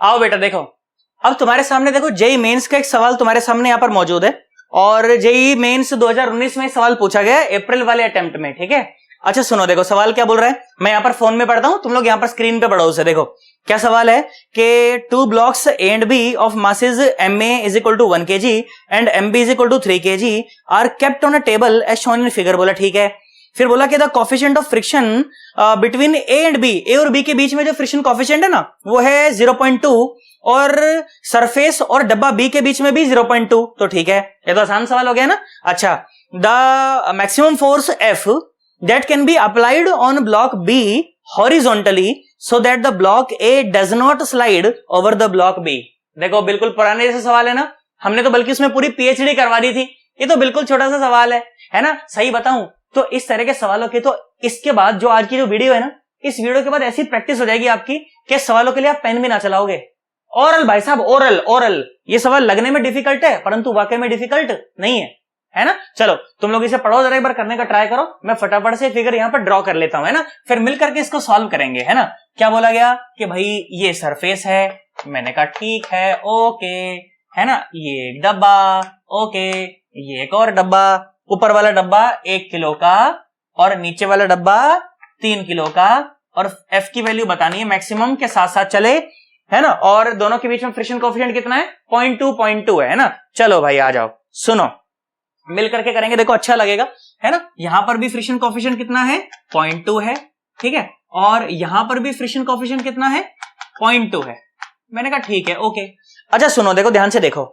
आओ बेटा देखो, अब तुम्हारे सामने देखो जेई मेंस का एक सवाल तुम्हारे सामने यहां पर मौजूद है और जेई मेंस 2019 में सवाल पूछा गया अप्रैल वाले अटेम्प्ट में, ठीक है। अच्छा सुनो, देखो सवाल क्या बोल रहा है, मैं यहां पर फोन में पढ़ता हूं, तुम लोग यहां पर स्क्रीन पे पढ़ो उसे। देखो क्या सवाल है कि 2 blocks A and B of masses MA is equal to 1 kg and MB is equal to 3 kg are kept on a table as shown in figure। बोला ठीक है। फिर बोला कि the coefficient of friction between a and b, a और b के बीच में जो फ्रिक्शन कोफिशिएंट है ना वो है 0.2 और सरफेस और डब्बा बी के बीच में भी 0.2। तो ठीक है, ये तो आसान सवाल हो गया ना। अच्छा, the maximum force F that can be applied on block B horizontally so that the block A does not slide over the block B। देखो बिल्कुल पुराने जैसे सवाल है ना, हमने तो बल्कि उसमें पूरी पीएचडी करवा दी थी, ये तो बिल्कुल छोटा सा सवाल है ना। सही बताऊं तो इस तरह के सवालों के तो इसके बाद जो आज की जो वीडियो है ना, इस वीडियो के बाद ऐसी प्रैक्टिस हो जाएगी आपकी कि सवालों के लिए आप पेन भी ना चलाओगे। ओरल भाई साहब, ओरल ये सवाल लगने में डिफिकल्ट है परंतु वाकई में डिफिकल्ट नहीं है ना। चलो तुम लोग इसे पढ़ो, जरा एक बार करने का ट्राई करो, मैं फटाफट से फिगर यहां पर ड्रॉ कर लेता हूं, है ना, फिर मिल करके इसको सॉल्व करेंगे, है ना। क्या बोला गया कि भाई ये सरफेस है, मैंने कहा ठीक है, ओके, है ना। ये एक डब्बा, ओके, ये एक और डब्बा, ऊपर वाला डब्बा 1 किलो का और नीचे वाला डब्बा 3 किलो का, और F की वैल्यू बतानी है मैक्सिमम के साथ साथ चले, है ना। और दोनों के बीच में फ्रिक्शन कोएफिशिएंट कितना है, 0.2 है ना। चलो भाई आ जाओ, सुनो मिल करके करेंगे, देखो अच्छा लगेगा, है ना। यहां पर भी फ्रिक्शन कोएफिशिएंट कितना है, 0.2 है, ठीक है, और यहां पर भी फ्रिक्शन कोएफिशिएंट कितना है, 0.2 है। मैंने कहा ठीक है, ओके। अच्छा सुनो, देखो ध्यान से देखो,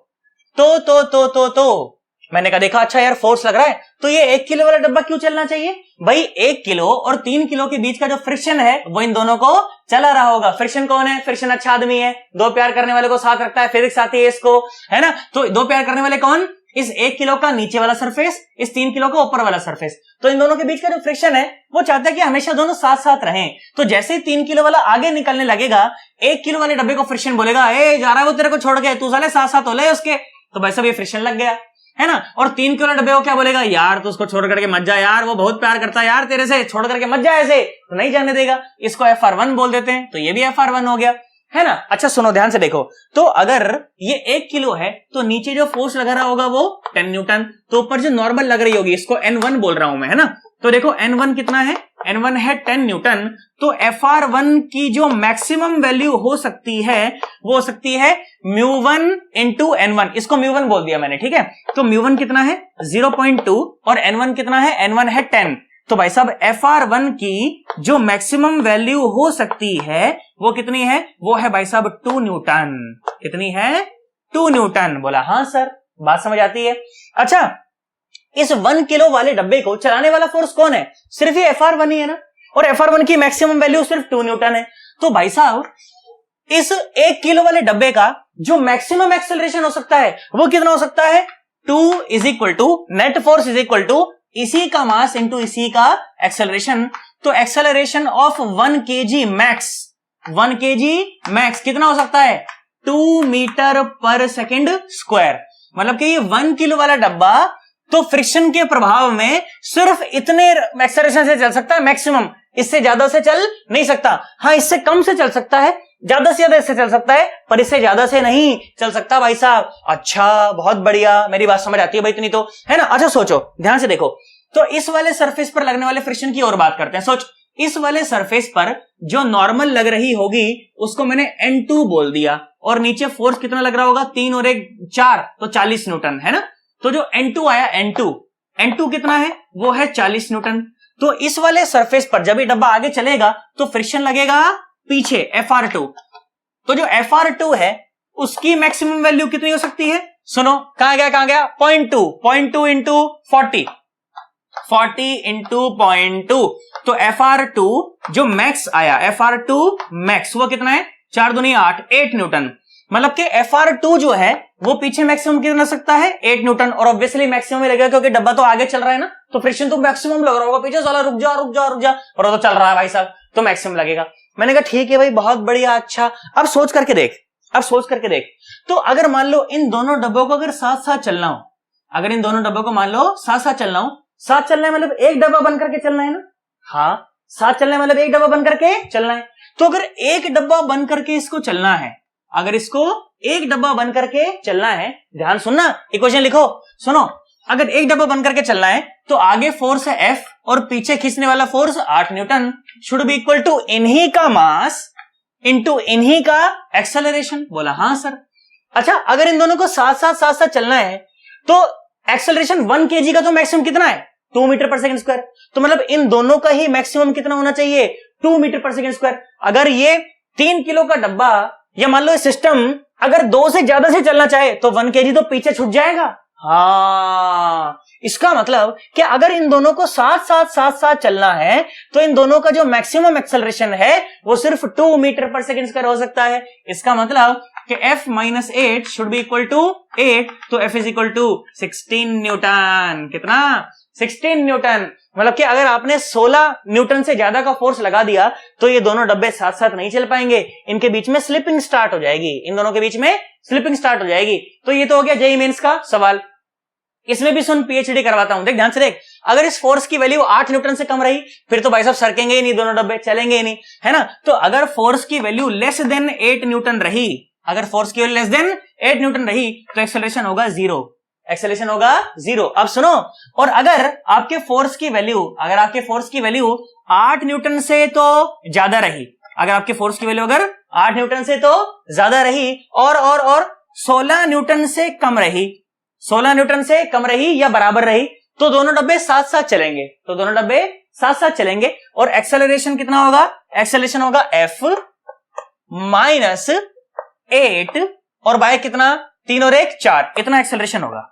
तो मैंने कहा देखा, अच्छा यार फोर्स लग रहा है, तो ये 1 किलो वाला डब्बा क्यों चलना चाहिए भाई। 1 किलो और 3 किलो के बीच का जो फ्रिक्शन है वो इन दोनों को चला रहा होगा। फ्रिक्शन कौन है, फ्रिक्शन अच्छा आदमी है, दो प्यार करने वाले को साथ रखता है, फिजिक्स आती है इसको, है ना। तो दो प्यार करने वाले कौन, इस 1 किलो का नीचे वाला सरफेस, इस 3 किलो का ऊपर वाला सरफेस। तो इन दोनों के बीच का जो फ्रिक्शन है वो चाहता है कि हमेशा दोनों साथ साथ रहें। तो जैसे ही 3 किलो वाला आगे निकलने लगेगा, 1 किलो वाले डब्बे को फ्रिक्शन बोलेगा, ए जा रहा है वो तेरे को छोड़ के, तू साले साथ साथ हो ले उसके, तो भाई साहब ये फ्रिक्शन लग गया, है ना। और 3 किलो डब्बे को क्या बोलेगा, यार तू उसको छोड़ करके मत जा यार, वो बहुत प्यार करता है यार तेरे से, छोड़ करके मत जा ऐसे, तो नहीं जाने देगा, इसको FR1 बोल देते हैं, तो ये भी FR1 हो गया, है ना। अच्छा सुनो ध्यान से देखो, तो अगर ये 1 किलो है तो नीचे जो फोर्स लगा रहा होगा वो 10 न्यूटन, तो ऊपर जो नॉर्मल लग रही होगी इसको N1 बोल रहा हूं मैं, है ना। तो देखो N1 कितना है, N1 है 10 न्यूटन, तो FR1 की जो मैक्सिमम वैल्यू हो सकती है वो हो सकती है μ1 इंटू N1, इसको μ1 बोल दिया मैंने, ठीक है। तो μ1 कितना है 0.2 और N1 कितना है, N1 है 10। तो भाई साहब FR1 की जो मैक्सिमम वैल्यू हो सकती है वो कितनी है, वो है भाई साहब 2 न्यूटन। कितनी है, 2 न्यूटन। बोला हाँ सर, बात समझ आती है। अच्छा, इस 1 किलो वाले डब्बे को चलाने वाला फोर्स कौन है, सिर्फ ये FR1 ही है ना, और FR1 की मैक्सिमम वैल्यू सिर्फ 2 न्यूटन है। तो भाई साहब इस 1 किलो वाले डब्बे का जो मैक्सिमम एक्सेलरेशन हो सकता है वो कितना हो सकता है, 2 is equal to net force is equal to इसी का मास इंटू इसी का एक्सेलरेशन। तो acceleration of 1 kg mass, 1 kg mass कितना हो सकता है, 2 मीटर पर सेकेंड स्क्वायर। मतलब कि ये 1 किलो वाला डब्बा तो फ्रिक्शन के प्रभाव में सिर्फ इतने एक्सेलरेशन से चल सकता है मैक्सिमम, इससे ज्यादा से चल नहीं सकता। हाँ इससे कम से चल सकता है, ज्यादा से ज्यादा इससे चल सकता है, पर इससे ज्यादा से नहीं चल सकता भाई साहब। अच्छा बहुत बढ़िया, मेरी बात समझ आती है भाई इतनी तो, है ना। अच्छा सोचो ध्यान से देखो, तो इस वाले सरफेस पर लगने वाले फ्रिक्शन की और बात करते हैं। सोच, इस वाले सरफेस पर जो नॉर्मल लग रही होगी उसको मैंने N2 बोल दिया, और नीचे फोर्स कितना लग रहा होगा, 3 और 1 4, तो 40 न्यूटन, है ना। तो जो N2 आया, N2 कितना है, वो है 40 न्यूटन। तो इस वाले सरफेस पर जब ये डब्बा आगे चलेगा तो फ्रिक्शन लगेगा पीछे, FR2। तो जो FR2 है उसकी मैक्सिमम वैल्यू कितनी हो सकती है, सुनो कहां गया 0.2 इंटू 40 इंटू 0.2, तो FR2 जो मैक्स आया, FR2 मैक्स वो कितना है, 4 दूनी 8 न्यूटन। मतलब कि FR2 जो है वो पीछे मैक्सिमम कितना लग सकता है, 8 न्यूटन, और ऑब्वियसली मैक्सिमम ही लगेगा क्योंकि डब्बा तो आगे चल रहा है ना, तो फ्रिक्शन तो मैक्सिमम लग रहा होगा, पीछे साला रुक जा, और वो तो चल रहा है भाई साहब, तो मैक्सिमम लगेगा। मैंने कहा ठीक है भाई बहुत बढ़िया। अच्छा अब सोच करके देख, तो अगर मान लो इन दोनों डब्बों को अगर साथ साथ चलना हो, अगर इन दोनों डब्बों को मान लो साथ साथ चलना हो, साथ चलना है मतलब एक डब्बा बन करके चलना है ना, हाँ साथ चलना है मतलब एक डब्बा बन करके चलना है। तो अगर एक डब्बा बन करके इसको चलना है, अगर इसको एक डब्बा बंद करके चलना है, ध्यान सुनना, इक्वेशन लिखो, सुनो, अगर एक डब्बा बंद करके चलना है तो आगे फोर्स है F और पीछे खींचने वाला force 8 newton should be equal to इन्हीं का मास इंटू इन्हीं का एक्सेलरेशन। बोला हाँ सर। अच्छा, अगर इन दोनों को साथ साथ चलना है तो एक्सेलरेशन 1 kg का तो मैक्सिमम कितना है 2 मीटर पर सेकंड स्क्वायर, तो मतलब इन दोनों का ही मैक्सिमम कितना होना चाहिए 2 मीटर पर सेकंड स्क्वायर। अगर ये 3 किलो का डब्बा या मान लो सिस्टम अगर 2 से ज्यादा से चलना चाहे तो 1 kg तो पीछे छूट जाएगा। हाँ, इसका मतलब कि अगर इन दोनों को साथ चलना है तो इन दोनों का जो मैक्सिमम एक्सेलरेशन है वो सिर्फ 2 मीटर पर सेकंड स्क्वायर हो सकता है। इसका मतलब कि F minus 8 should be equal to 8, तो F is equal to 16 newton. कितना 16 न्यूटन। मतलब कि अगर आपने 16 न्यूटन से ज्यादा का फोर्स लगा दिया तो ये दोनों डब्बे साथ साथ नहीं चल पाएंगे, इनके बीच में स्लिपिंग स्टार्ट हो जाएगी, इन दोनों के बीच में स्लिपिंग स्टार्ट हो जाएगी। तो ये तो हो गया जेईई मेंस का सवाल। इसमें भी सुन, पीएचडी करवाता हूं, देख ध्यान से देख। अगर इस फोर्स की वैल्यू 8 न्यूटन से कम रही फिर तो भाई साहब सरकेंगे ही नहीं, दोनों डब्बे चलेंगे ही नहीं, है ना। तो अगर फोर्स की वैल्यू लेस देन 8 न्यूटन रही, अगर फोर्स की वैल्यू लेस देन 8 न्यूटन रही तो एक्सेलरेशन होगा 0, एक्सेलरेशन होगा 0। अब सुनो, और अगर आपके फोर्स की वैल्यू 8 न्यूटन से तो ज्यादा रही, अगर आपके फोर्स की वैल्यू अगर 8 न्यूटन से तो ज्यादा रही और 16 न्यूटन से कम रही, 16 न्यूटन से कम रही या बराबर रही, तो दोनों डब्बे साथ साथ चलेंगे, और एक्सेलरेशन कितना होगा, एक्सेलरेशन होगा F माइनस 8 और बाय कितना 3 और 1 4, इतना एक्सेलरेशन होगा।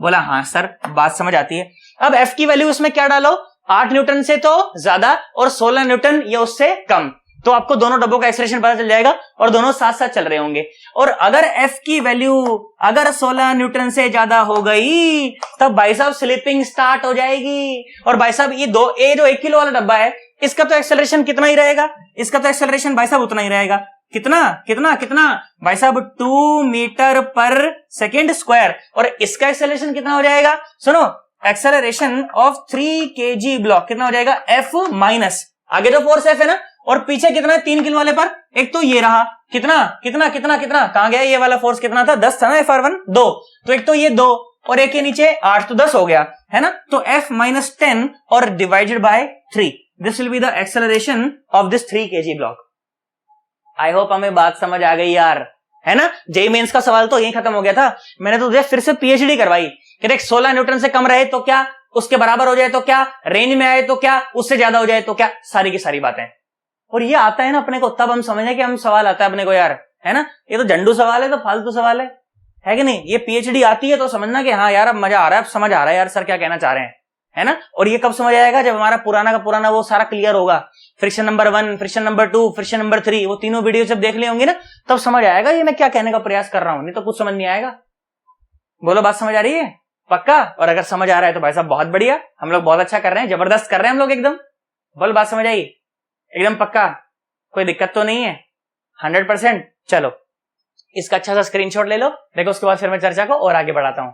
बोला हाँ सर, बात समझ आती है। अब F की वैल्यू इसमें क्या डालो, 8 न्यूटन से तो ज्यादा और 16 न्यूटन या उससे कम, तो आपको दोनों डब्बों का एक्सेलरेशन पता चल जाएगा और दोनों साथ साथ चल रहे होंगे। और अगर F की वैल्यू अगर 16 न्यूटन से ज्यादा हो गई तब भाई साहब स्लिपिंग स्टार्ट हो जाएगी। और भाई साहब ये जो 1 किलो वाला डब्बा है इसका तो एक्सेलरेशन कितना ही रहेगा, इसका तो एक्सेलरेशन भाई साहब उतना ही रहेगा, कितना भाई साहब 2 मीटर पर सेकेंड स्क्वायर। और इसका एक्सेलरेशन कितना हो जाएगा, सुनो, एक्सेलरेशन ऑफ 3 kg ब्लॉक कितना हो जाएगा, F माइनस, आगे जो फोर्स F है ना, और पीछे कितना है 3 किलो वाले पर, एक तो ये रहा, कितना कहां गया, ये वाला फोर्स कितना था 10 था ना, FR1 2, तो एक तो ये 2 और एक के नीचे 8 तो 10 हो गया, है ना। तो F माइनस 10 और divided by 3, this will be the acceleration of this 3 kg block. I hope हमें बात समझ आ गई यार, है ना। जेईई मेंस का सवाल तो यही खत्म हो गया था। मैंने तो तुझे फिर से पीएचडी करवाई कि देख 16 न्यूटन से कम रहे तो क्या, उसके बराबर हो जाए तो क्या, रेंज में आए तो क्या, उससे ज्यादा हो जाए तो क्या, सारी की सारी बातें। और ये आता है ना अपने को तब हम समझे कि हम सवाल आता है अपने को यार, है ना। ये तो झंडू सवाल है, तो फालतू सवाल है कि नहीं। ये पीएचडी आती है तो समझना कि हाँ यार अब मजा आ रहा है, अब समझ आ रहा है यार सर क्या कहना चाह रहे हैं, है ना। और ये कब समझ आएगा, जब हमारा पुराना का पुराना वो सारा क्लियर होगा, friction number 1, friction number 2, friction number 3, वो तीनों वीडियो जब देख लिए होंगे ना तब समझ आएगा ये मैं क्या कहने का प्रयास कर रहा हूं, नहीं तो कुछ समझ नहीं आएगा। बोलो बात समझ आ रही है पक्का। और अगर समझ आ रहा है तो भाई साहब बहुत बढ़िया, हम लोग बहुत अच्छा कर रहे हैं, जबरदस्त कर रहे हैं हम लोग एकदम। बोल बात समझ आई एकदम पक्का, कोई दिक्कत तो नहीं है 100%। चलो इसका अच्छा सा स्क्रीनशॉट ले लो, देखो उसके बाद फिर मैं चर्चा को और आगे बढ़ाता हूं।